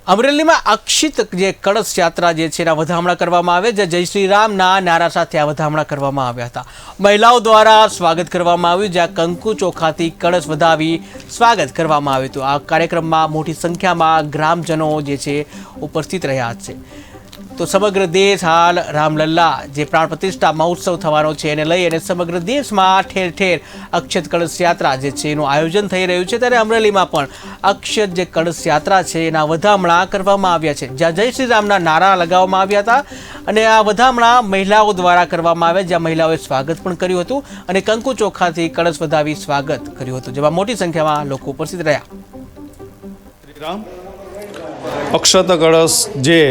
અમરેલીમાં અક્ષિત જે કળશ યાત્રા જે છે એના વધામણા કરવામાં આવે જે જય શ્રી રામના નારા સાથે આ વધામણા કરવામાં આવ્યા હતા। મહિલાઓ દ્વારા સ્વાગત કરવામાં આવ્યું, જ્યાં કંકુ ચોખાથી કળશ વધાવી સ્વાગત કરવામાં આવ્યું હતું। આ કાર્યક્રમમાં મોટી સંખ્યામાં ગ્રામજનો જે છે ઉપસ્થિત રહ્યા છે। તો સમગ્ર દેશ હાલ રામલલ્લા જે પ્રાણ પ્રતિષ્ઠા મહોત્સવ થવાનો છે એને લઈ અને સમગ્ર દેશમાં ઠેર ઠેર અક્ષત કળશ યાત્રા જે છે એનું આયોજન થઈ રહ્યું છે, ત્યારે અમરેલીમાં પણ અક્ષત જે કળશ યાત્રા છે એના વધામણા કરવામાં આવ્યા છે, જ્યાં જય શ્રી રામના નારા લગાવવામાં આવ્યા હતા અને આ વધામણા મહિલાઓ દ્વારા કરવામાં આવ્યા, જ્યાં મહિલાઓએ સ્વાગત પણ કર્યું હતું અને કંકુ ચોખાથી કળશ વધાવી સ્વાગત કર્યું હતું, જેમાં મોટી સંખ્યામાં લોકો ઉપસ્થિત રહ્યા। અક્ષત કળશ જે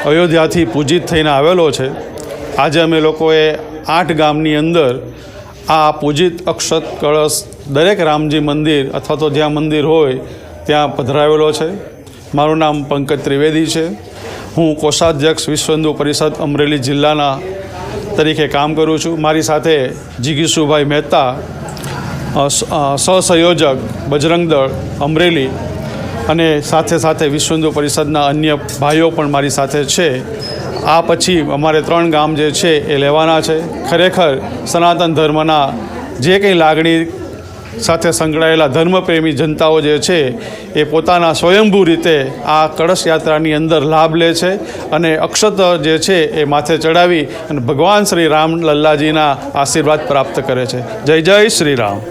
અયોધ્યાથી પૂજિત થઈને આવેલો છે, આજે અમે લોકોએ 8 ગામની અંદર આ પૂજિત અક્ષત કળશ દરેક રામજી મંદિર અથવા તો જ્યાં મંદિર હોય ત્યાં પધરાવેલો છે। મારું નામ પંકજ ત્રિવેદી છે। હું કોષાધ્યક્ષ વિશ્વ હિન્દુ પરિષદ અમરેલી જિલ્લાના તરીકે કામ કરું છું। મારી સાથે જીગીશુભાઈ મહેતા, સહસંયોજક બજરંગ દળ અમરેલી અને સાથે સાથે વિશ્વ હિન્દુ પરિષદના અન્ય ભાઈઓ પણ મારી સાથે છે। આ પછી અમારે 3 ગામ જે છે એ લેવાના છે। ખરેખર સનાતન ધર્મના જે કંઈ લાગણી સાથે સંકળાયેલા ધર્મપ્રેમી જનતાઓ જે છે એ પોતાના સ્વયંભૂ રીતે આ કળશ યાત્રાની અંદર લાભ લે છે અને અક્ષત જે છે એ માથે ચડાવી અને ભગવાન શ્રી રામ લલ્લાજીના આશીર્વાદ પ્રાપ્ત કરે છે। જય જય શ્રી રામ।